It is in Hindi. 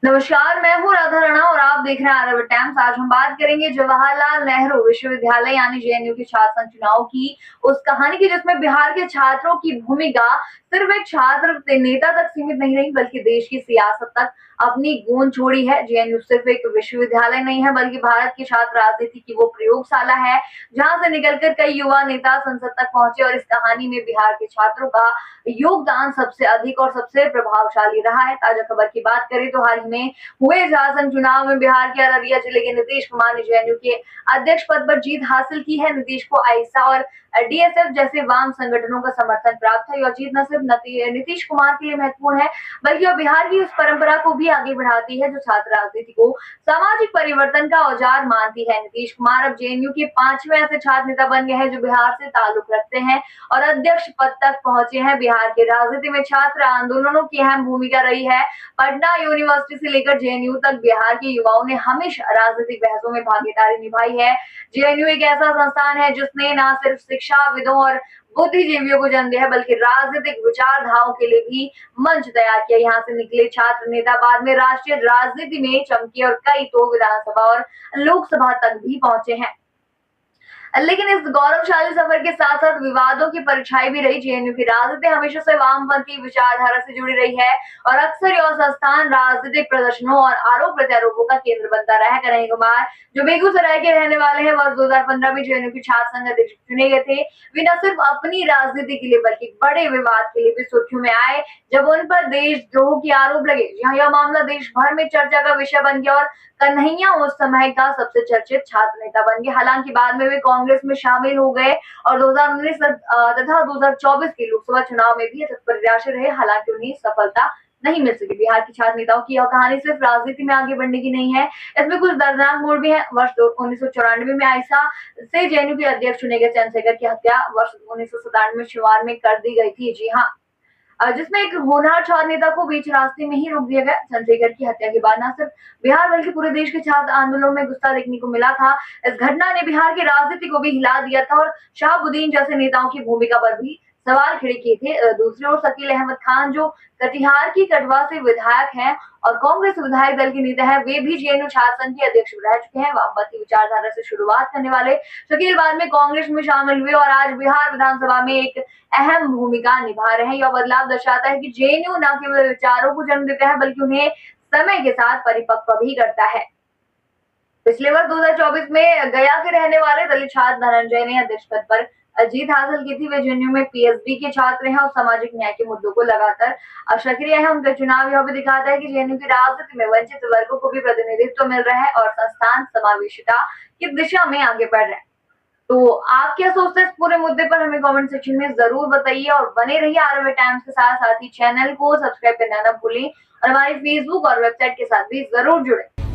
नमस्कार, मैं हूँ राधा राणा और आप देख रहे हैं आरब टाइम्स। आज हम बात करेंगे जवाहरलाल नेहरू विश्वविद्यालय यानी जेएनयू के छात्र संघ चुनाव की, उस कहानी की जिसमें बिहार के छात्रों की भूमिका सिर्फ एक छात्र नेता तक सीमित नहीं रही बल्कि देश की सियासत तक अपनी गूंज छोड़ी है। जेएनयू सिर्फ एक विश्वविद्यालय नहीं है बल्कि भारत की छात्र राजनीति की वो प्रयोगशाला है जहां से निकलकर कई युवा नेता संसद तक पहुंचे और इस कहानी में बिहार के छात्रों का योगदान सबसे अधिक और सबसे प्रभावशाली रहा है। ताजा खबर की बात करें तो हाल ही में हुए झारखंड चुनाव में बिहार के अररिया जिले के नीतीश कुमार ने जेएनयू के अध्यक्ष पद पर जीत हासिल की है। नीतीश को आईएसए और डीएसएफ जैसे वाम संगठनों का समर्थन प्राप्त है। यह जीत न सिर्फ नीतीश कुमार के लिए महत्वपूर्ण है बल्कि यह बिहार की उस परंपरा को भी आगे बढ़ाती है जो छात्र राजनीति को सामाजिक परिवर्तन का औजार मानती है। नीतीश कुमार अब जेएनयू के 5वें ऐसे छात्र नेता बन गए हैं जो बिहार से ताल्लुक रखते हैं और अध्यक्ष पद तक पहुंचे हैं। बिहार के राजनीति में छात्र आंदोलनों की अहम भूमिका रही है। पटना यूनिवर्सिटी से लेकर जेएनयू तक बिहार के युवाओं ने हमेशा राजनीतिक बहसों में भागीदारी निभाई है। जेएनयू एक ऐसा संस्थान है जिसने न सिर्फ शिक्षाविदों और बुद्धिजीवियों को जन्म दिया है बल्कि राजनीतिक विचारधाराओं के लिए भी मंच तैयार किया। यहाँ से निकले छात्र नेता बाद में राष्ट्रीय राजनीति में चमके और कई तो विधानसभा और लोकसभा तक भी पहुंचे हैं। लेकिन इस गौरवशाली सफर के साथ साथ विवादों की परछाई भी रही। जेएनयू की राजनीति हमेशा से वामपंथी विचारधारा से जुड़ी रही है और अक्सर यह संस्थान राजनीतिक प्रदर्शनों और आरोप प्रत्यारोपों का केंद्र बनता रहा है। कन्हैया कुमार जो बेगूसराय के रहने वाले हैं, वर्ष 2015 में जेएनयू के छात्र संघ अध्यक्ष चुने गए थे। वे न सिर्फ अपनी राजनीति के लिए बल्कि बड़े विवाद के लिए भी सुर्खियों में आए जब उन पर देशद्रोह के आरोप लगे। जहां यह मामला देश भर में चर्चा का विषय बन गया और कन्हैया उस समय का सबसे चर्चित छात्र नेता बन गए। हालांकि बाद में वे कांग्रेस में शामिल हो गए और 2019 तथा 2024 के लोकसभा चुनाव में भी प्रत्याशी रहे। हालांकि उन्हें सफलता नहीं मिल सकी। बिहार के छात्र नेताओं की यह कहानी सिर्फ राजनीति में आगे बढ़ने की नहीं है, इसमें कुछ दर्दनाक मोड़ भी है। वर्ष 1994 में आईसा से जेएनयू के अध्यक्ष चुने गए चंद्रशेखर की हत्या वर्ष 1997 में शिवार में कर दी गई थी। जी हाँ, जिसमें एक होनहार छात्र नेता को बीच रास्ते में ही रोक दिया गया। चंद्रशेखर की हत्या के बाद न सिर्फ बिहार बल्कि पूरे देश के छात्र आंदोलनों में गुस्सा देखने को मिला था। इस घटना ने बिहार की राजनीति को भी हिला दिया था और शहाबुद्दीन जैसे नेताओं की भूमिका पर भी सवाल खड़े किए थे। दूसरी ओर शकील अहमद खान जो कटिहार की कटवा से विधायक हैं और कांग्रेस विधायक दल के नेता हैं, वे भी जेएनयू छात्र संघ के अध्यक्ष रह चुके हैं। वामपंथी विचारधारा से शुरुआत करने वाले शकील बाद में कांग्रेस में शामिल हुए और आज बिहार विधानसभा में एक अहम भूमिका निभा रहे हैं। यह बदलाव दर्शाता है कि जेएनयू न केवल विचारों को जन्म देता है बल्कि उन्हें समय के साथ परिपक्व भी करता है। पिछले वर्ष 2024 में गया के रहने वाले दलित छात्र धनंजय ने अध्यक्ष पद पर जीत हासिल की थी। वे जेएनयू में पीएचडी के छात्र हैं और सामाजिक न्याय के मुद्दों को लगातार सक्रिय है। उनका चुनाव यह भी दिखाता है कि जेएनयू की राजनीति में वंचित वर्गों को भी प्रतिनिधित्व मिल रहा है और संस्थान समावेशिता की दिशा में आगे बढ़ रहा है। तो आप क्या सोचते हैं इस पूरे मुद्दे पर, हमें कमेंट सेक्शन में जरूर बताइए और बने रहिए आरब टाइम्स के साथ। साथ ही चैनल को सब्सक्राइब करना ना भूलें और हमारे फेसबुक और वेबसाइट के साथ भी जरूर जुड़े।